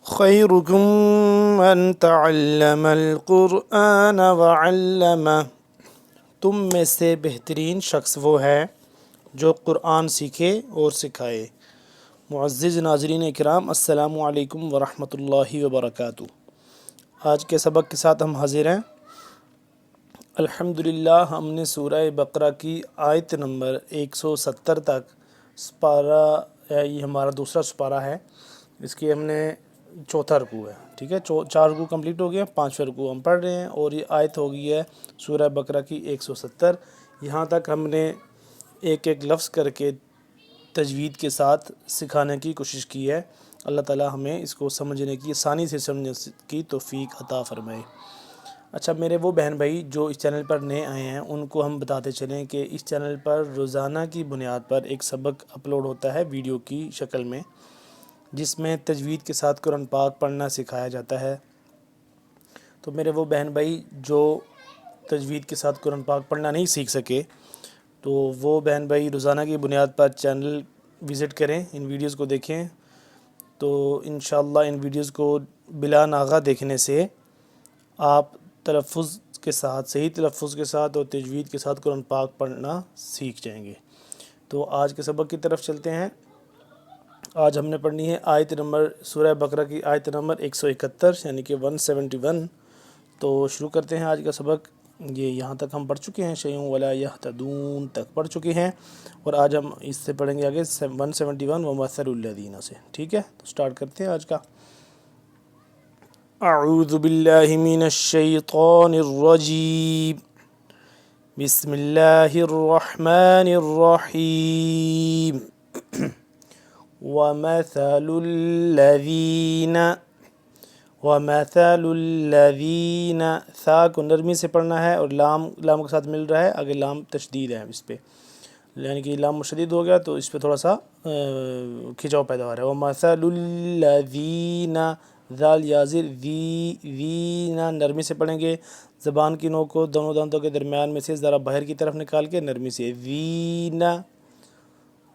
خیرکم من تعلم القرآن وعلمہ، تم میں سے بہترین شخص وہ ہے جو قرآن سیکھے اور سکھائے۔ معزز ناظرین اکرام، السلام علیکم ورحمۃ اللہ وبرکاتہ۔ آج کے سبق کے ساتھ ہم حاضر ہیں۔ الحمدللہ ہم نے سورہ بقرہ کی آیت نمبر 170 تک سپارہ، یہ ہمارا دوسرا سپارہ ہے، اس کی ہم نے چوتھا رکوع ہے، ٹھیک ہے، 4 رکوع کمپلیٹ ہو گئے، 5واں رکوع ہم پڑھ رہے ہیں، اور یہ آیت ہو گئی ہے سورہ بقرہ کی 170۔ یہاں تک ہم نے ایک ایک لفظ کر کے تجوید کے ساتھ سکھانے کی کوشش کی ہے۔ اللہ تعالی ہمیں اس کو سمجھنے کی، آسانی سے سمجھنے کی توفیق عطا فرمائے۔ اچھا، میرے وہ بہن بھائی جو اس چینل پر نئے آئے ہیں ان کو ہم بتاتے چلیں کہ اس چینل پر روزانہ کی بنیاد پر ایک سبق اپلوڈ ہوتا ہے ویڈیو کی شکل میں، جس میں تجوید کے ساتھ قرآن پاک پڑھنا سکھایا جاتا ہے۔ تو میرے وہ بہن بھائی جو تجوید کے ساتھ قرآن پاک پڑھنا نہیں سیکھ سکے، تو وہ بہن بھائی روزانہ کی بنیاد پر چینل وزٹ کریں، ان ویڈیوز کو دیکھیں، تو انشاءاللہ ان ویڈیوز کو بلا ناغہ دیکھنے سے آپ تلفظ کے ساتھ، صحیح تلفظ کے ساتھ اور تجوید کے ساتھ قرآن پاک پڑھنا سیکھ جائیں گے۔ تو آج کے سبق کی طرف چلتے ہیں۔ آج ہم نے پڑھنی ہے آیت نمبر، سورہ بقرہ کی آیت نمبر 171 یعنی کہ 171۔ تو شروع کرتے ہیں آج کا سبق۔ یہ یہاں تک ہم پڑھ چکے ہیں، شیئن ولا یہتدون تک پڑھ چکے ہیں، اور آج ہم اس سے پڑھیں گے آگے 171 ومثل الذین سے، ٹھیک ہے۔ تو سٹارٹ کرتے ہیں آج کا۔ اعوذ باللہ من الشیطان الرجیم، بسم اللہ الرحمن الرحیم۔ ومثل الذین، ومثل الذین، ثا کو نرمی سے پڑھنا ہے، اور لام کے ساتھ مل رہا ہے، آگے لام تشدید ہے اس پہ، یعنی کہ لام مشدد ہو گیا تو اس پہ تھوڑا سا کھچاؤ پیدا ہو رہا ہے۔ ومثل الذین، ذال یازر، ذینا نرمی سے پڑھیں گے، زبان کی نوک کو دونوں دانتوں کے درمیان میں سے ذرا باہر کی طرف نکال کے نرمی سے، ذینا۔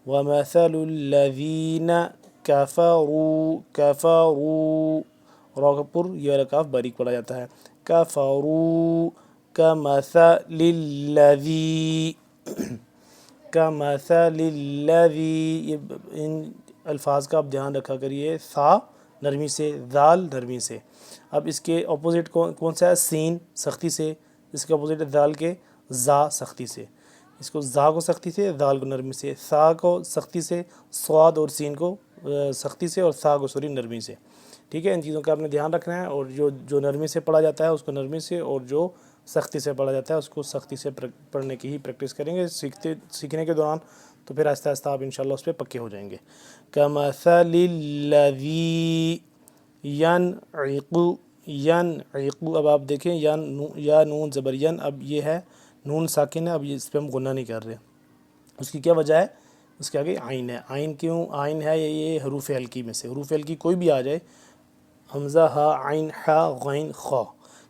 ومثل الذین کفروا، کفروا، را کا پر یہ والا کاف باریک پڑھا جاتا ہے، کفروا کمثل الذی، کمثل الذی، یہ ان الفاظ کا آپ دھیان رکھا کریے، ثا نرمی سے، ذال نرمی سے۔ اب اس کے اپوزٹ کون سا ہے؟ سین سختی سے، اس کے اپوزٹ ہے ذال کے زا سختی سے۔ اس کو زا کو سختی سے، ذال کو نرمی سے، ثا کو سختی سے، صاد اور سین کو سختی سے، اور ثا کو نرمی سے، ٹھیک ہے۔ ان چیزوں کا آپ نے دھیان رکھنا ہے، اور جو نرمی سے پڑھا جاتا ہے اس کو نرمی سے، اور جو سختی سے پڑھا جاتا ہے اس کو سختی سے پڑھنے کی ہی پریکٹس کریں گے سیکھنے کے دوران، تو پھر آہستہ آہستہ آپ انشاءاللہ اس پہ پکے ہو جائیں گے۔ کمثل الذی ینعق، ینعق، اب آپ دیکھیں یا نون زبر ین، اب یہ ہے نون ساکن ہے، اب اس پہ ہم غنہ نہیں کر رہے۔ اس کی کیا وجہ ہے؟ اس کے آگے عین ہے۔ عین کیوں عین ہے؟ یہ حروف ہلکی میں سے، حروف ہلکی کوئی بھی آ جائے، حمزہ، ہا، عین، حا، غین، خا،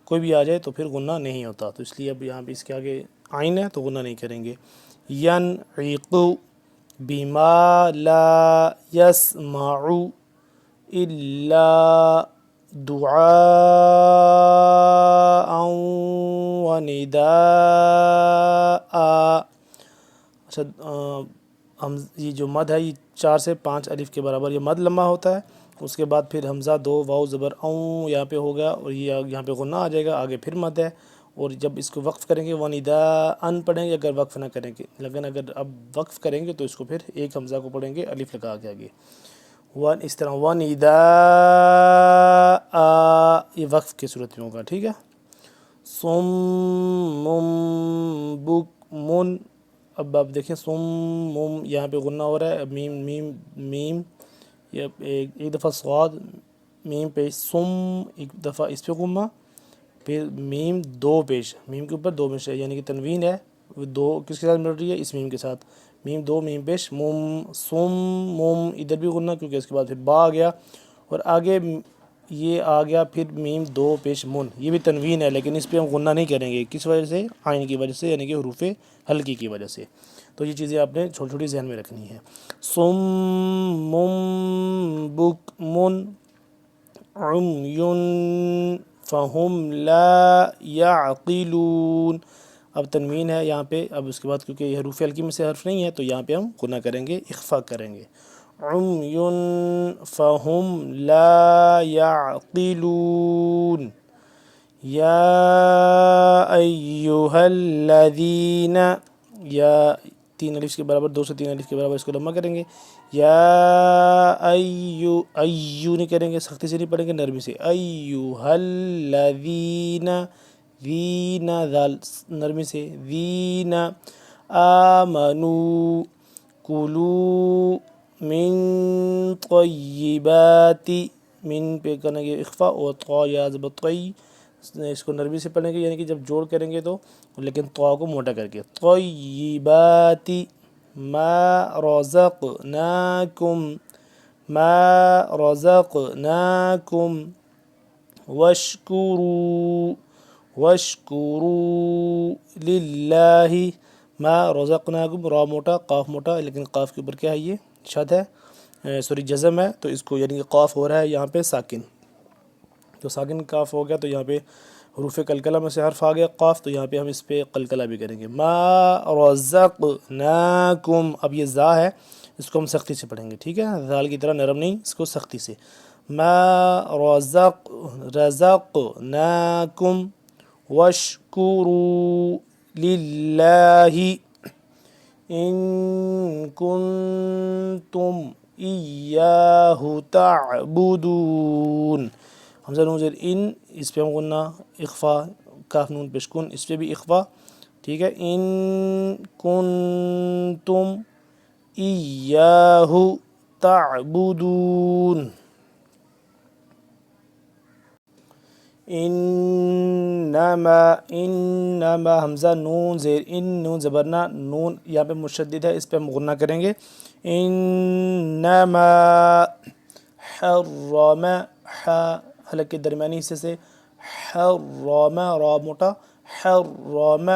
کوئی بھی آ جائے تو پھر غنہ نہیں ہوتا، تو اس لیے اب یہاں پہ اس کے آگے عین ہے تو غنہ نہیں کریں گے۔ ینعق بما لا يسمع الا دعاء ونداء۔ اچھا، یہ جو مد ہے یہ 4 سے 5 الف کے برابر، یہ مد لمبا ہوتا ہے، اس کے بعد پھر حمزہ 2 واو زبر اوں یہاں پہ ہو گیا، اور یہ یہاں پہ غنہ آ جائے گا، آگے پھر مد ہے، اور جب اس کو وقف کریں گے ونداء پڑھیں گے اگر وقف نہ کریں گے، لیکن اگر اب وقف کریں گے تو اس کو پھر ایک حمزہ کو پڑھیں گے الف لگا کے آگے، اس طرح ونداء، یہ وقف کی صورت میں ہوگا، ٹھیک ہے۔ صم بکم، اب آپ دیکھیں صم، یہاں پہ غنہ ہو رہا ہے، اب میم میم میم، یہ ایک دفعہ صاد میم پیش صم، ایک دفعہ اس پہ غنہ، پھر میم 2 پیش، میم کے اوپر 2 پیش ہے، یعنی کہ تنوین ہے، وہ 2 کس کے ساتھ مل رہی ہے؟ اس میم کے ساتھ، میم 2 میم پیش مم، صم مم، ادھر بھی غنہ کیونکہ اس کے بعد پھر با آ گیا، اور آگے یہ آ گیا پھر میم 2 پیش من، یہ بھی تنوین ہے لیکن اس پہ ہم غنہ نہیں کریں گے، کس وجہ سے؟ عین کی وجہ سے، یعنی کہ حروف ہلکی کی وجہ سے۔ تو یہ چیزیں آپ نے چھوٹی چھوٹی ذہن میں رکھنی ہے۔ صم بکم، عمي فهم لا يعقلون. اب تنوین ہے یہاں پہ، اب اس کے بعد کیونکہ یہ حروف ہلکی میں سے حرف نہیں ہے تو یہاں پہ ہم غنہ کریں گے، اخفا کریں گے. عمي فهم لا يعقلون. یا ایہا الذین، یا تین الف کے برابر، دو سے تین الف کے برابر اس کو لمبا کریں گے. یا ایو نہیں کریں گے، سختی سے نہیں پڑھیں گے، نرمی سے. ایہا الذین، ذین ذال نرمی سے. ذین آمنوا کلوا من طیبات، من پہ کریں گے اخفا، اور طا یا زبر طی اس کو نرمی سے پڑھیں گے، یعنی کہ جب جوڑ کریں گے تو، لیکن طا کو موٹا کر کے. طیبات ما رزقناکم، ما رزقناکم واشکروا، واشکروا للہ ما رزقناکم. را موٹا، قاف موٹا، لیکن قاف کے اوپر کیا ہے، یہ شد ہے، سوری جزم ہے، تو اس کو یعنی کہ قاف ہو رہا ہے یہاں پہ ساکن، تو ساکن قاف ہو گیا تو یہاں پہ حروف قلقلہ میں سے حرف آ گیا قاف، تو یہاں پہ ہم اس پہ قلقلہ بھی کریں گے. ما رزقناکم، اب یہ زا ہے، اس کو ہم سختی سے پڑھیں گے، ٹھیک ہے، ذال کی طرح نرم نہیں، اس کو سختی سے. ما رزقناکم واشکروا للہ ان کنتم ایاہ تعبدون. حمزہ نون زیر ان، اس پہ ہم غنہ اخفا، کاف نون پشکون اس پہ بھی اخفا، ٹھیک ہے. ان کنتم ایاہ تعبدون. انما حمزہ نون زیر ان، نون زبرنا، نون یہاں پہ مشدد ہے، اس پہ ہم غنہ کریں گے. انما حرم، حلق کے درمیانی حصے سے، حرم را موٹا، حرم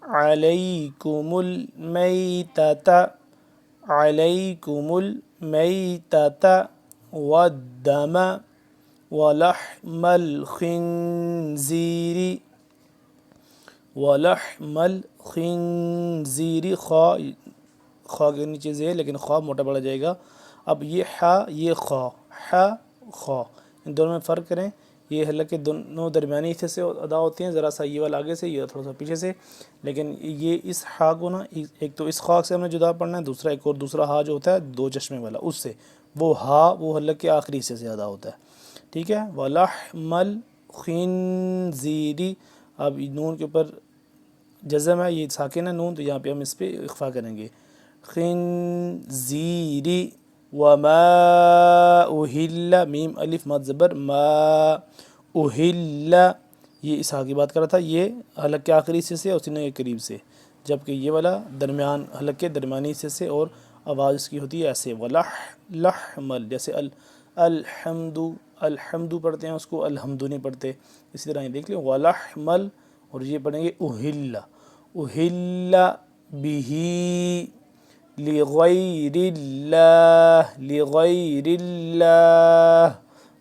علیکم المیتۃ، علیکم المیتۃ والدم ولحم الخنزیر، ولحم الخنزیر. خا کے نیچے سے ہے لیکن خا موٹا پڑا جائے گا. اب یہ حا، یہ خا، حا خا، ان دونوں میں فرق کریں. یہ حلق کے دونوں درمیانی حصے سے ادا ہوتے ہیں، ذرا سا یہ والا آگے سے، یہ تھوڑا سا پیچھے سے، لیکن یہ اس حا کو نا، ایک تو اس خا سے ہم نے جدا پڑھنا ہے، دوسرا ایک اور دوسرا ہا جو ہوتا ہے دو چشمے والا، اس سے وہ ہا وہ حلق کے آخری حصے سے ادا ہوتا ہے، ٹھیک ہے. وَلَحْمَ الْخِنْزِيرِ، اب نون کے اوپر جزم ہے، یہ ساکن ہے نون، تو یہاں پہ ہم اس پہ اخفا کریں گے. خنزیر وما اہل، میم الف مد زبر، ما اہل، یہ اس ہا کی بات کر رہا تھا، یہ حلق کے آخری حصے سے اور سینے کے قریب سے، جبکہ یہ والا درمیان حلق کے درمیانی حصے سے، اور آواز اس کی ہوتی ہے ایسے لحمل، جیسے الحمد، الحمد پڑھتے ہیں اس کو، الحمد نہیں پڑھتے، اسی طرح یہ دیکھ لیں ولحمل، اور یہ پڑھیں گے اہل، اہل بہی لغیر اللہ، لغیر اللہ.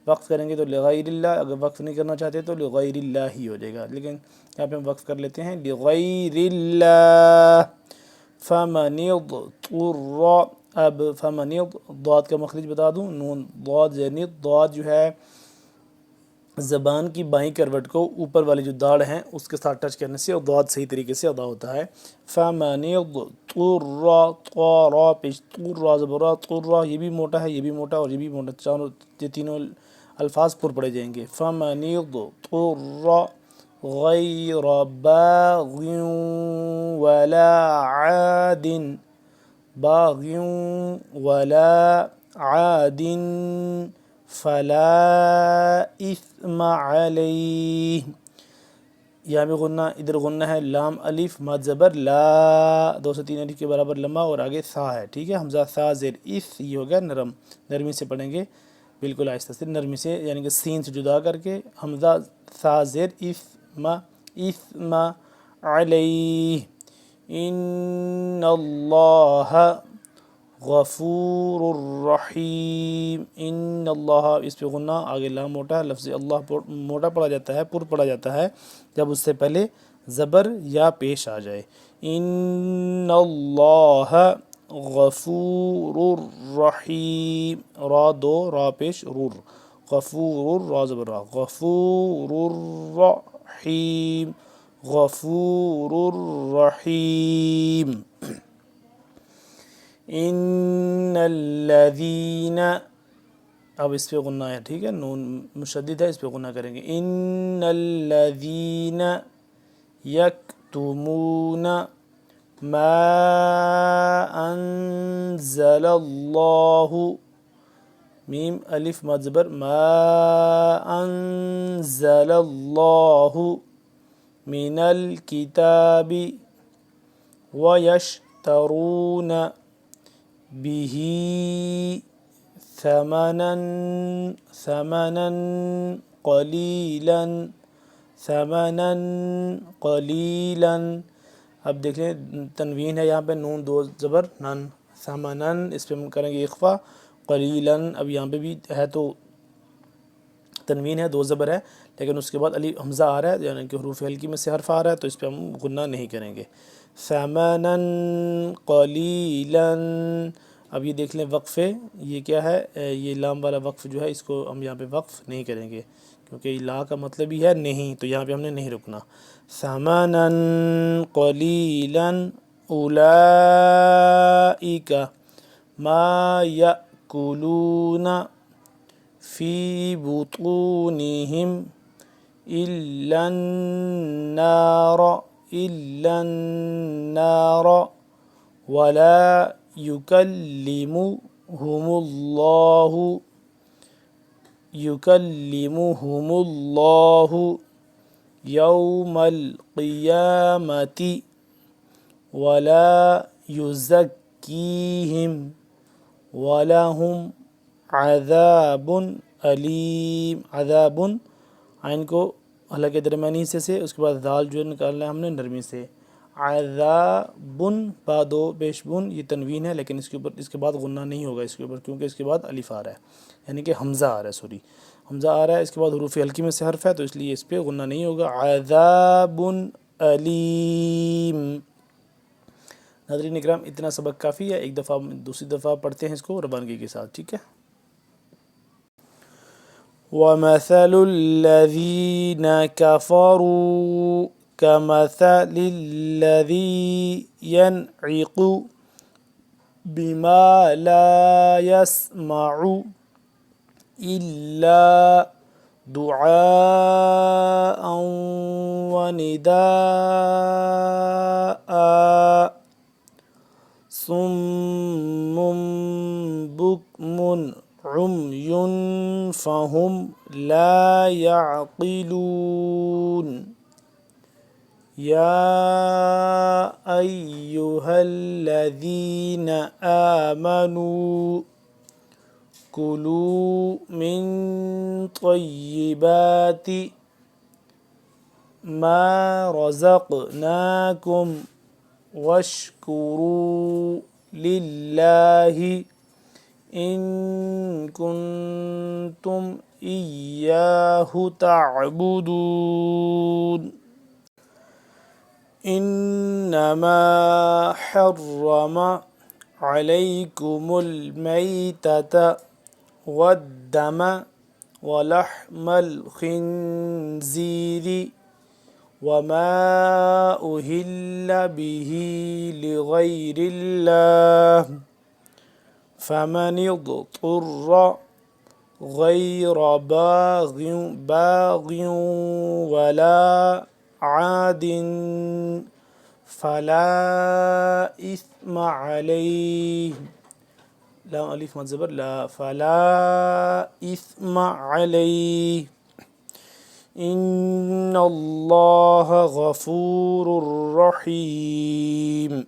وقف کریں گے تو لغیر اللہ، اگر وقف نہیں کرنا چاہتے تو لغیر اللہ ہی ہو جائے گا، لیکن یہاں پہ ہم وقف کر لیتے ہیں لغیر اللہ. فمن اضطر، اب فمن ضاد کا مخرج بتا دوں، نون ضاد زینی، ضاد جو ہے زبان کی بائیں کروٹ کو اوپر والی جو داڑھ ہیں اس کے ساتھ ٹچ کرنے سے اور ضاد صحیح طریقے سے ادا ہوتا ہے. فمن اضطر، طارا پیش، طرا زبرا، طرا، یہ بھی موٹا ہے، یہ بھی موٹا اور یہ بھی موٹا، چاروں یہ تینوں الفاظ پر پڑے جائیں گے. فمن اضطر غیر باغ ولا عاد، باغ ولا عاد فلا اثم علیہ. یہاں بھی غنہ، ادھر غنہ ہے، لام الف مد زبر لا، دو سے تین الف کے برابر لمبا، اور آگے سا ہے، ٹھیک ہے. حمزہ سا زیر اف، یہ ہو گیا نرم، نرمی سے پڑھیں گے، بالکل آہستہ سے نرمی سے، یعنی کہ سین سے جدا کر کے. حمزہ سا زیر اثم، اثم علیہ. ان اللہ غفور الرحیم، ان اللہ اس پہ غنہ، آگے لام موٹا ہے، لفظ اللہ موٹا پڑا جاتا ہے، پر پڑا جاتا ہے جب اس سے پہلے زبر یا پیش آ جائے. ان اللہ غفور الرحیم، را دو را پیش رور، غفور را زبر را، غفور الرحیم، غفور الرحیم. ان الذین، اب اس پہ غنہ ہے، ٹھیک ہے، نون مشدد ہے، اس پہ غنہ کریں گے. ان الذین یکتمون ما انزل اللہ، میم الف مد زبر، ما انزل اللہ من الکتاب ویشترون به ثمنا قلیلا. اب دیکھ لیں تنوین ہے یہاں پہ، نون دو زبر نن، ثمنن اس پہ ہم کریں گے اخفا، قلیلاً اب یہاں پہ بھی ہے تو تنوین ہے، دو زبر ہے، لیکن اس کے بعد علی حمزہ آ رہا ہے، یعنی کہ حروف ہلکی میں سے حرف آ رہا ہے، تو اس پہ ہم غنہ نہیں کریں گے. ثمنا قلیلا. اب یہ دیکھ لیں وقفے، یہ کیا ہے، یہ لام والا وقف جو ہے اس کو ہم یہاں پہ وقف نہیں کریں گے، کیونکہ لا کا مطلب ہی ہے نہیں، تو یہاں پہ ہم نے نہیں رکنا. ثمنا قلیلا اولئک ما یأکلون فی بطونہم الا النار ولا یکلمہم اللہ یوم القیامۃ ولا یزکیہم ولہم عذاب علیم. عذاب، عین کو حلقے درمیانی حصے سے، اس کے بعد دال جو نکالنا ہے ہم نے نرمی سے. عذاب با دو پیش بن، یہ تنوین ہے، لیکن اس کے اوپر اس کے بعد غنہ نہیں ہوگا اس کے اوپر، کیونکہ اس کے بعد الف آ رہا ہے، یعنی کہ حمزہ آ رہا ہے، سوری حمزہ آ رہا ہے، اس کے بعد حروف ہلکی میں سے حرف ہے، تو اس لیے اس پہ غنہ نہیں ہوگا. عذاب علیم. ناظرین اکرام اتنا سبق کافی ہے، ایک دفعہ دوسری دفعہ پڑھتے ہیں اس کو روانگی کے ساتھ، ٹھیک ہے. وَمَثَلُ الَّذِينَ كَفَرُوا كَمَثَلِ الَّذِي يَنْعِقُ بِمَا لَا يَسْمَعُ إِلَّا دُعَاءً وَنِدَاءً صُمٌّ بُكْمٌ عُمْيٌ فَهُمْ لَا يَعْقِلُونَ. يَا أَيُّهَا الَّذِينَ آمَنُوا كُلُوا مِن طَيِّبَاتِ مَا رَزَقْنَاكُمْ وَاشْكُرُوا لِلَّهِ إِن كُنتُمْ إِيَّاهُ تَعْبُدُونَ. إِنَّمَا حَرَّمَ عَلَيْكُمُ الْمَيْتَةَ وَالدَّمَ وَلَحْمَ الْخِنْزِيرِ وَمَا أُهِلَّ بِهِ لِغَيْرِ اللَّهِ فَمَنِ اضْطُرَّ غَيْرَ بَاغٍ وَلَا عَادٍ فَلَا إِثْمَ عَلَيْهِ. لام الف مد زبر لا، فَلَا إِثْمَ عَلَيْهِ. إِنَّ اللَّهَ غَفُورٌ رَحِيمٌ.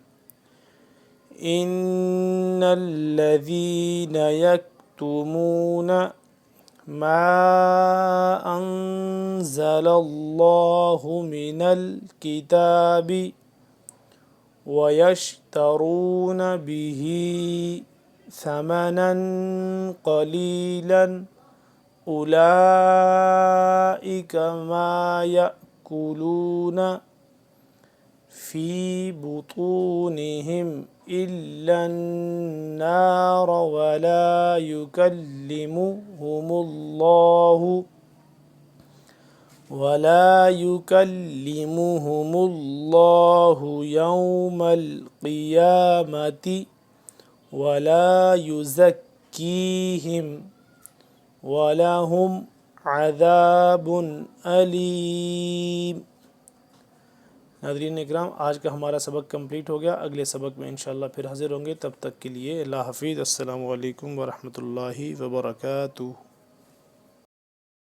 إِنَّ الَّذِينَ يَكْتُمُونَ مَا أَنزَلَ اللَّهُ مِنَ الْكِتَابِ وَيَشْتَرُونَ بِهِ ثمنا قليلا أولئك ما يأكلون في بطونهم إلا النار ولا يكلمهم الله يوم القيامة ولا يزكيهم ولهم عذاب علیم۔ ناظرین اکرام، آج کا ہمارا سبق کمپلیٹ ہو گیا۔ اگلے سبق میں انشاءاللہ پھر حاضر ہوں گے، تب تک کے لیے اللہ حافظ۔ السلام علیکم ورحمۃ اللہ وبرکاتہ۔